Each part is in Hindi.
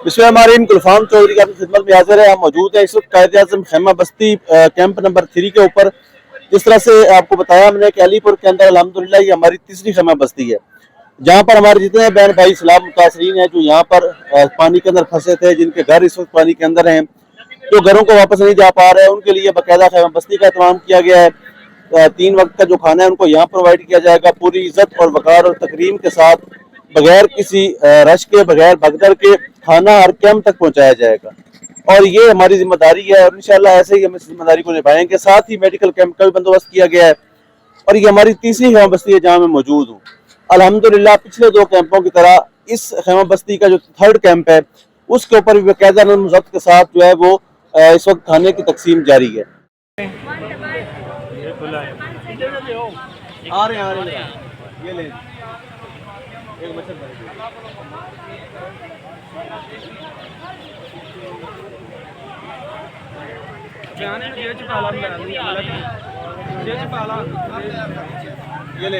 बिस्मिल्लाहिर्रहमानिर्रहीम। गुलफाम चौधरी की आपकी खिदमत में हाजिर है। हम मौजूद है इस वक्त कायद-ए-आज़म खैमा बस्ती कैंप नंबर 3 के ऊपर। जिस तरह से आपको बताया हमने कि अलीपुर के अंदर अल्हम्दुलिल्लाह ये हमारी तीसरी खैमा बस्ती है, जहाँ पर हमारे जितने बहन भाई सैलाब मुतासरीन हैं जो यहाँ पर पानी के अंदर फंसे थे, जिनके घर इस वक्त पानी के अंदर हैं, जो घरों को वापस नहीं जा पा रहे हैं, उनके लिए बाकायदा खैमा बस्ती का इंतजाम किया गया है। 3 वक्त का जो खाना है उनको यहाँ प्रोवाइड किया जाएगा, पूरी इज्जत और वकार और तकरीम के साथ, बगैर किसी रश के, बगैर भगदड़ के खाना हर कैंप तक पहुँचाया जाएगा। और ये हमारी जिम्मेदारी है और इंशाल्लाह ऐसे ही हम इस जिम्मेदारी को निभाएंगे। साथ ही मेडिकल कैंप का भी बंदोबस्त किया गया है और ये हमारी तीसरी खैमा बस्ती है जहाँ मैं मौजूद हूँ। अल्हम्दुलिल्लाह पिछले 2 कैंपों की तरह इस खैमा बस्ती का जो 3rd कैंप है उसके ऊपर भी बाकायदा नज़्म ज़ब्त के साथ जो है वो इस वक्त खाने की तकसीम जारी है। आ रहे ये ले एक मच्छर ये ले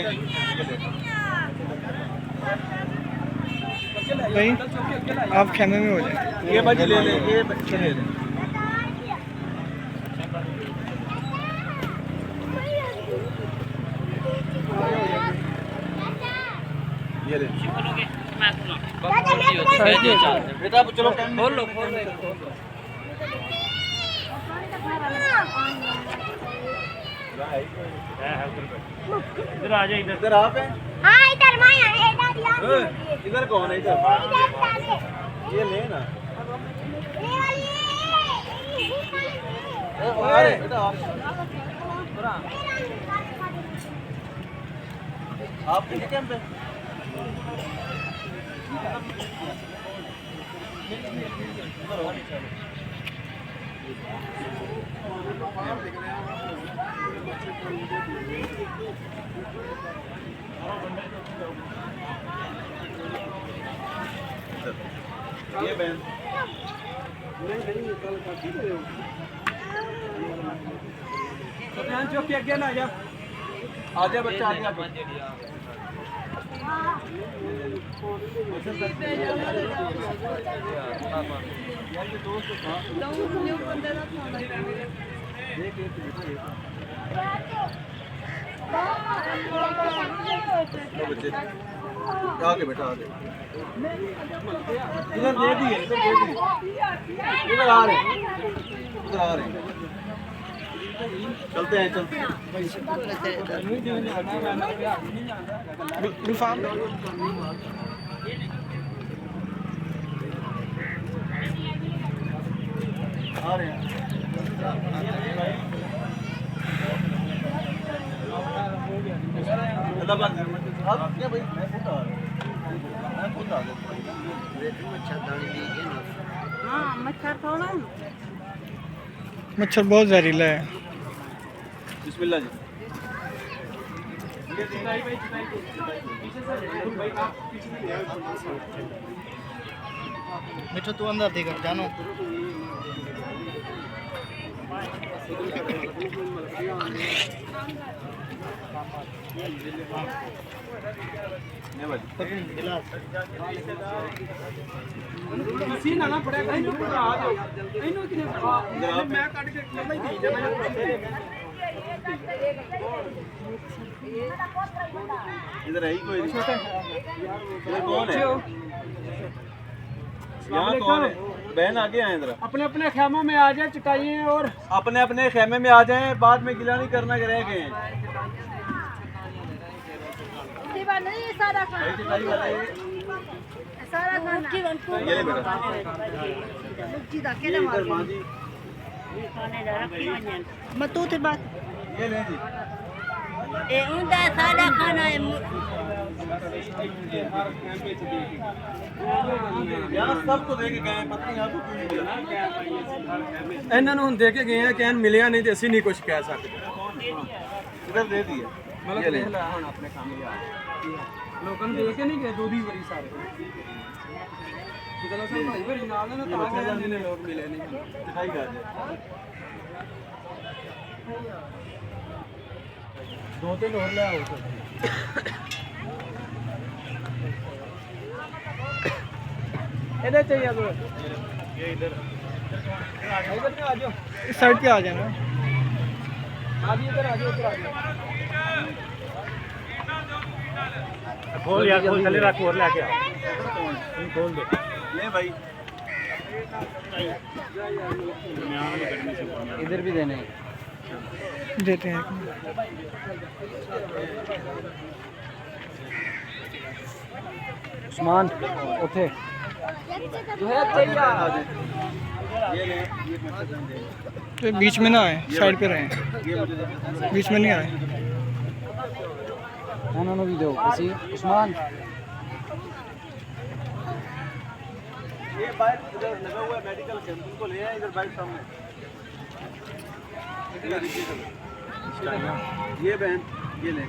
भाई आप खेमे में हो जाए। ये बच्चे ले ले, ये बच्चे ले ले। ये ले बेटा चलो खोल लो इधर आ जाए, इधर आप हैं? हाँ इधर मैं इधर कौन है? इधर ये ले ना। अरे बेटा आप किस कैंप पे? ये बहन जो कि आगे ना जा आजा बच्चा आजा। आगे बेटा आगे इधर दे दिए, इधर आ रहे चलते हैं गुलफाम आ रहे हैं। मच्छर बहुत जहरीला है। बिस्मिल्लाह जी। मिठू तू अंदर देगा जानो। मशीन आना पड़ेगा इन्हों को आ जाओ इन्हों की मैं काट के मैं दी जाना इधर है ही कोई नहीं। ये कौन है? यहाँ कौन है? बहन आगे आए जरा। अपने अपने खेमों में आ जाए, चटाइए और अपने अपने खेमे में आ जाएं, बाद में गिला नहीं करना रह गए हैं। सारा खाना ये ले बेटा। ये इधर माँ जी। मतू थे बात ये ले जी। ए उनका सारा खाना है। यहाँ सबको दे के गए, पता नहीं आपको क्यों नहीं मिला। इन्होंने हम दे के गए हैं, कहन मिलिया नहीं तो असं नहीं कुछ कह सकते। इधर दे दिए। मतलब देख ला हम अपने काम लोगों ने देखे नहीं गए दूधी बड़ी सारे चलो सब भाई बड़ी नाल ना ता गए ने लोग मिले नहीं दिखाई गा दे। 2-3 और ले आओ तो इधर चाहिए तो इस साइड पे आ जाना। इधर आ जाओ खोल यार, खोल, थले रख और लेके आ, खोल दे ले भाई इधर भी देने देते हैं। उस्मान उठे जो है चाहिए तो बीच में ना आए, साइड पे रहें, बीच में नहीं आए। उन्होंने भी दो किसी उस्मान ये बाइक इधर लगा हुआ है मेडिकल कैंप, उनको ले आए इधर बाइक सामने। ये बहन ये ले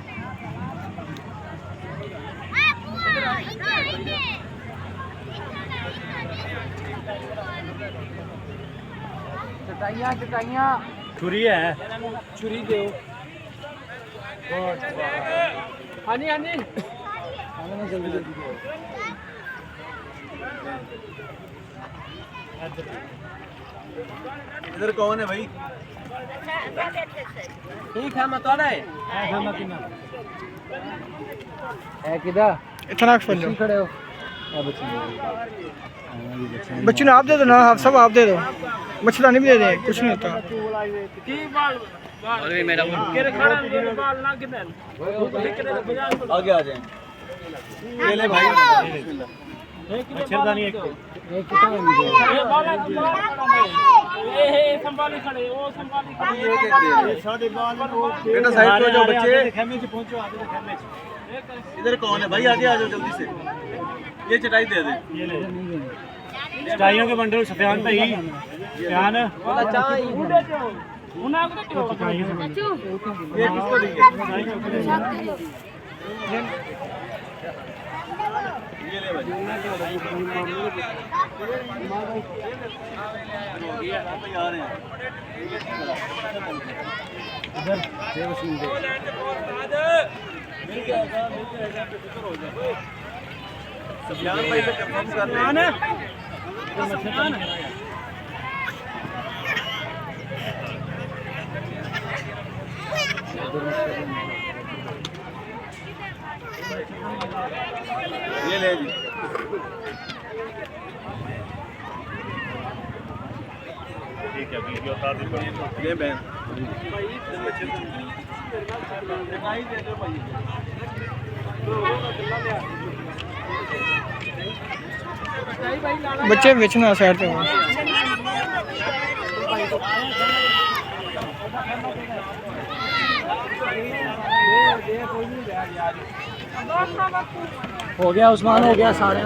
चटाइयाँ चटाइयाँ छुरी है, छुरी दो हाँ जी जल्दी जल्दी दो इधर कौन है भाई? ठीक है मत है किधर इतना बन जाओ। खड़े हो बच्चों ने आप दे दो ना, आप सब आप दे दो, मच्छरदानी भी दे दें, कुछ नहीं होता। आगे आ जाए। ये ले भाई मच्छरदानी एक कितना है मुझे बेटा साइड पे जाओ बच्चे। खेमे से पहुंचो, आगे खेमे से। इधर कौन है भाई? आगे आ जाओ जल्दी से। ये चटाई दे दे। ये ले चटाइयों के बंडल सफियान भाई, सफियान ये किसको दी है? ये ले भाई। ये भाई आ रहे हैं इधर सफियान भाई से कंफर्म कर लें। ये ले जी। ठीक है, वीडियो उतार दी पड़ी। ये बहन चटाई दे दो भाई। बच्चे बेचना साइड पे हो। हो गया उस्मान हो गया सारे